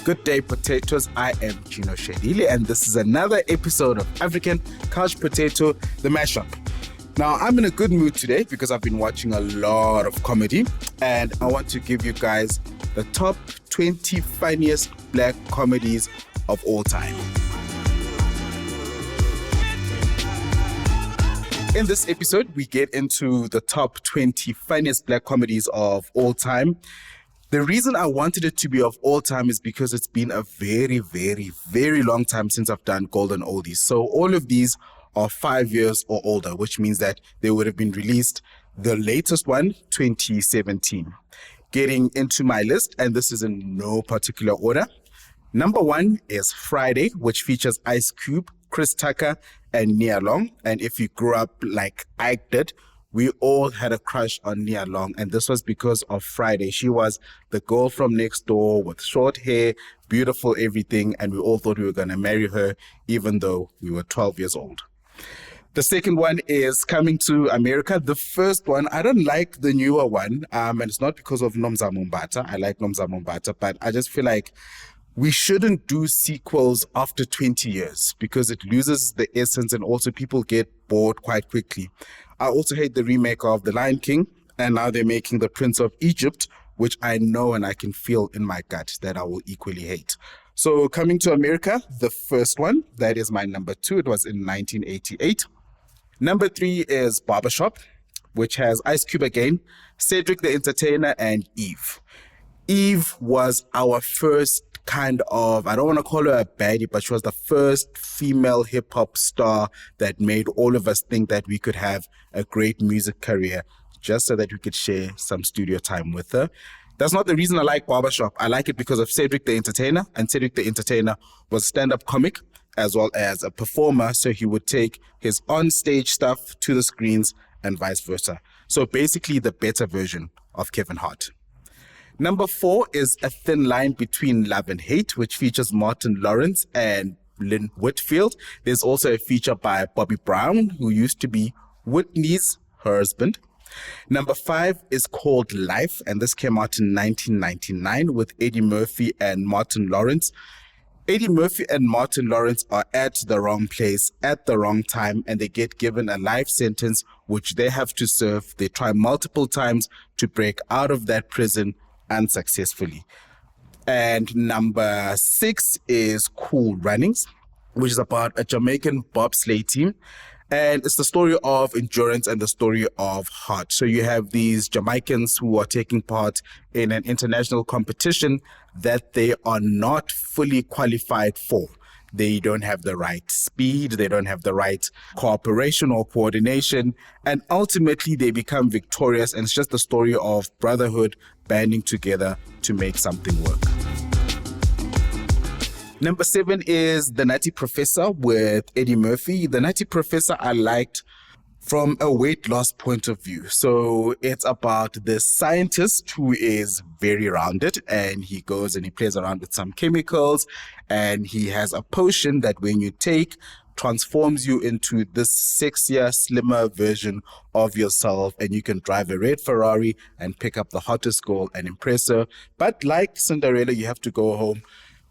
Good day, potatoes. I am Gino and this is another episode of African Couch Potato, the mashup. Now, I'm in a good mood today because I've been watching a lot of comedy and I want to give you guys the top 20 funniest black comedies of all time. In this episode, we get into the top 20 funniest black comedies of all time. The reason I wanted it to be of all time is because it's been a very, very, very long time since I've done Golden Oldies. So all of these are 5 years or older, which means that they would have been released, the latest one, 2017. Getting into my list, and this is in no particular order. Number 1 is Friday, which features Ice Cube, Chris Tucker, and Nia Long. And if you grew up like Ike did, we all had a crush on Nia Long, and this was because of Friday. She was the girl from next door with short hair, beautiful everything, and we all thought we were going to marry her, even though we were 12 years old. The second one is Coming to America. The first one, I don't like the newer one, and it's not because of Nomza Mumbata. I like Nomza Mumbata, but I just feel like we shouldn't do sequels after 20 years because it loses the essence and also people get bored quite quickly. I also hate the remake of The Lion King, and now they're making The Prince of Egypt, which I know and I can feel in my gut that I will equally hate. So Coming to America, the first one, that is my number 2. It was in 1988. Number 3 is Barbershop, which has Ice Cube again, Cedric the Entertainer, and Eve. Eve was our first kind of, I don't want to call her a baddie, but she was the first female hip-hop star that made all of us think that we could have a great music career just so that we could share some studio time with her. That's not the reason I like Barbershop. I like it because of Cedric the Entertainer, and Cedric the Entertainer was a stand-up comic as well as a performer, so he would take his on-stage stuff to the screens and vice versa. So basically the better version of Kevin Hart. Number 4 is A Thin Line Between Love and Hate, which features Martin Lawrence and Lynn Whitfield. There's also a feature by Bobby Brown, who used to be Whitney's husband. Number 5 is called Life, and this came out in 1999 with Eddie Murphy and Martin Lawrence. Eddie Murphy and Martin Lawrence are at the wrong place at the wrong time, and they get given a life sentence which they have to serve. They try multiple times to break out of that prison unsuccessfully. And number 6 is Cool Runnings, which is about a Jamaican bobsled team. And it's the story of endurance and the story of heart. So you have these Jamaicans who are taking part in an international competition that they are not fully qualified for. They don't have the right speed, they don't have the right cooperation or coordination, and ultimately they become victorious, and it's just the story of brotherhood banding together to make something work. Number 7 is The Nutty Professor with Eddie Murphy. The Nutty Professor I liked from a weight loss point of view. So it's about this scientist who is very rounded, and he goes and he plays around with some chemicals, and he has a potion that when you take transforms you into this sexier, slimmer version of yourself, and you can drive a red Ferrari and pick up the hottest girl and impress her. But like Cinderella, you have to go home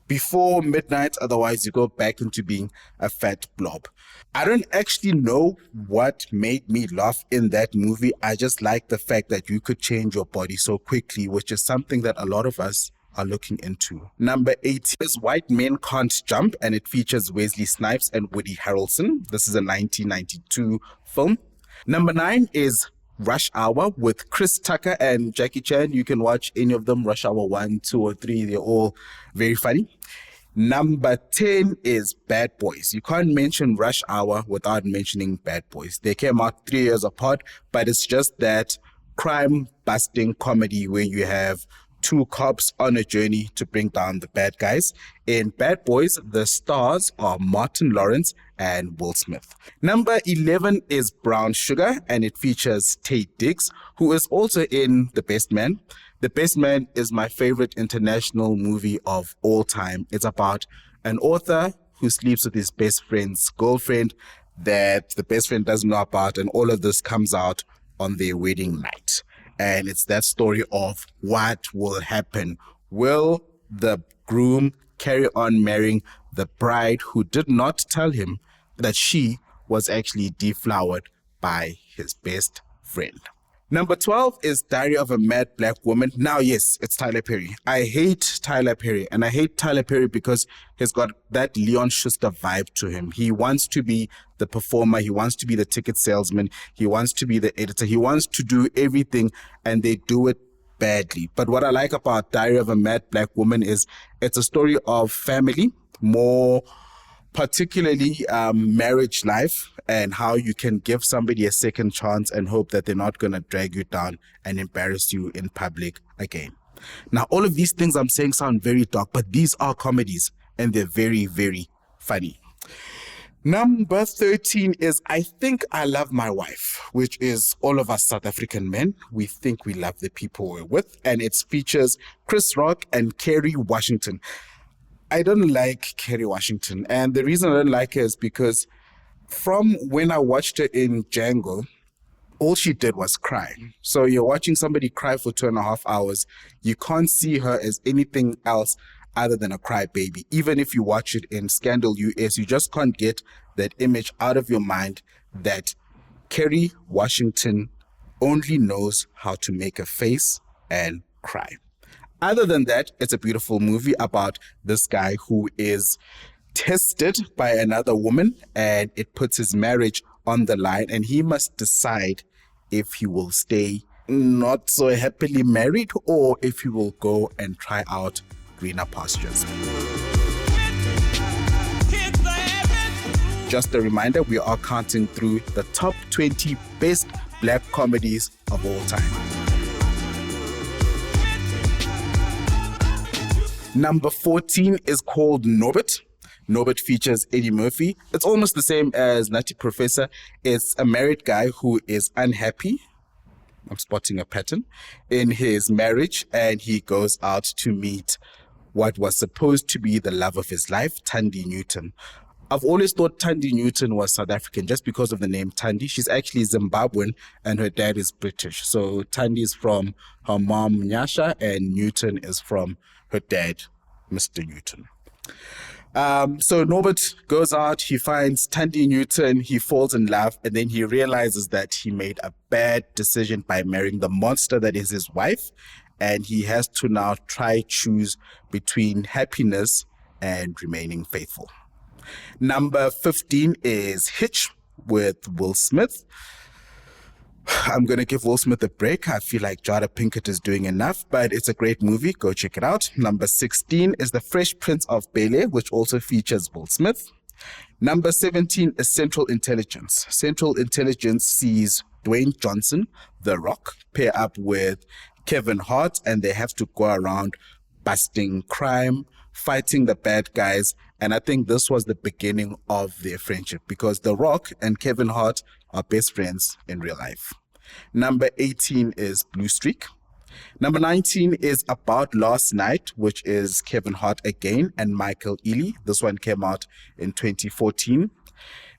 before midnight, otherwise you go back into being a fat blob. I don't actually know what made me laugh in that movie. I just like the fact that you could change your body so quickly, which is something that a lot of us are looking into. Number 8 is White Men Can't Jump, and it features Wesley Snipes and Woody Harrelson. This is a 1992 film. Number 9 is Rush Hour with Chris Tucker and Jackie Chan. You can watch any of them, Rush Hour 1, 2, or 3. They're all very funny. Number 10 is Bad Boys. You can't mention Rush Hour without mentioning Bad Boys. They came out 3 years apart, but it's just that crime-busting comedy where you have 2 cops on a journey to bring down the bad guys. In Bad Boys, the stars are Martin Lawrence and Will Smith. Number 11 is Brown Sugar, and it features Tate Diggs, who is also in The Best Man. The Best Man is my favorite international movie of all time. It's about an author who sleeps with his best friend's girlfriend that the best friend doesn't know about, and all of this comes out on their wedding night. And it's that story of what will happen. Will the groom carry on marrying the bride who did not tell him that she was actually deflowered by his best friend. Number 12 is Diary of a Mad Black Woman. Now, yes, it's Tyler Perry. I hate Tyler Perry, and I hate Tyler Perry because he's got that Leon Schuster vibe to him. He wants to be the performer. He wants to be the ticket salesman. He wants to be the editor. He wants to do everything, and they do it badly. But what I like about Diary of a Mad Black Woman is it's a story of family, more particularly marriage life, and how you can give somebody a second chance and hope that they're not going to drag you down and embarrass you in public again. Now, all of these things I'm saying sound very dark, but these are comedies and they're very, very funny. Number 13 is I Think I Love My Wife, which is all of us South African men. We think we love the people we're with, and it features Chris Rock and Kerry Washington. I don't like Kerry Washington, and the reason I don't like her is because from when I watched her in Django, all she did was cry. So you're watching somebody cry for 2.5 hours. You can't see her as anything else other than a crybaby. Even if you watch it in Scandal US, you just can't get that image out of your mind that Kerry Washington only knows how to make a face and cry. Other than that, it's a beautiful movie about this guy who is tested by another woman, and it puts his marriage on the line, and he must decide if he will stay not so happily married or if he will go and try out greener pastures. Just a reminder, we are counting through the top 20 best black comedies of all time. Number 14 is called Norbit. Norbit features Eddie Murphy. It's almost the same as Nutty Professor. It's a married guy who is unhappy, I'm spotting a pattern, in his marriage, and he goes out to meet what was supposed to be the love of his life, Thandi Newton. I've always thought Thandi Newton was South African just because of the name Thandi. She's actually Zimbabwean and her dad is British. So Thandi is from her mom, Nyasha, and Newton is from her dad, Mr. Newton. So Norbert goes out, he finds Thandi Newton, he falls in love, and then he realizes that he made a bad decision by marrying the monster that is his wife, and he has to now choose between happiness and remaining faithful. Number 15 is Hitch with Will Smith. I'm going to give Will Smith a break. I feel like Jada Pinkett is doing enough, but it's a great movie. Go check it out. Number 16 is The Fresh Prince of Bel-Air, which also features Will Smith. Number 17 is Central Intelligence. Central Intelligence sees Dwayne Johnson, The Rock, pair up with Kevin Hart, and they have to go around busting crime, fighting the bad guys. And I think this was the beginning of their friendship because The Rock and Kevin Hart are best friends in real life. Number 18 is Blue Streak. Number 19 is About Last Night, which is Kevin Hart again and Michael Ealy. This one came out in 2014.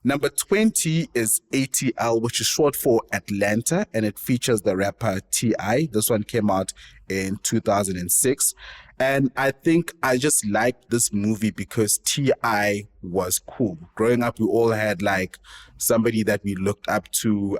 Number 20 is ATL, which is short for Atlanta, and it features the rapper T.I. This one came out in 2006. And I think I just liked this movie because T.I. was cool. Growing up, we all had like somebody that we looked up to,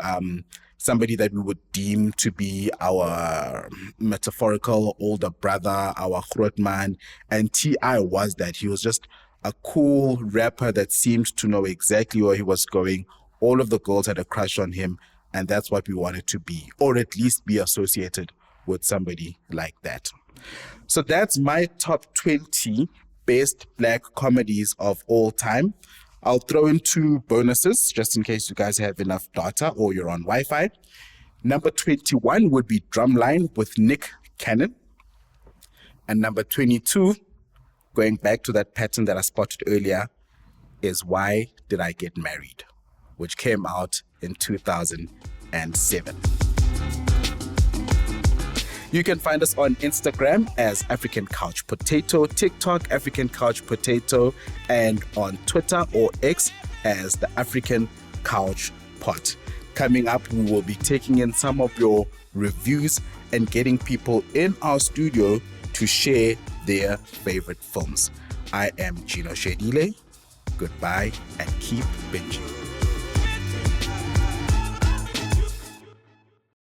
somebody that we would deem to be our metaphorical older brother, our grootman. And T.I. was that. He was just a cool rapper that seemed to know exactly where he was going. All of the girls had a crush on him, and that's what we wanted to be, or at least be associated with somebody like that. So that's my top 20 best black comedies of all time. I'll throw in 2 bonuses just in case you guys have enough data or you're on Wi-Fi. Number 21 would be Drumline with Nick Cannon. And number 22, going back to that pattern that I spotted earlier, is Why Did I Get Married, which came out in 2007. You can find us on Instagram as African Couch Potato, TikTok African Couch Potato, and on Twitter or X as the African Couch Pot. Coming up, we will be taking in some of your reviews and getting people in our studio to share their favorite films. I am Gino Shedile. Goodbye and keep binging.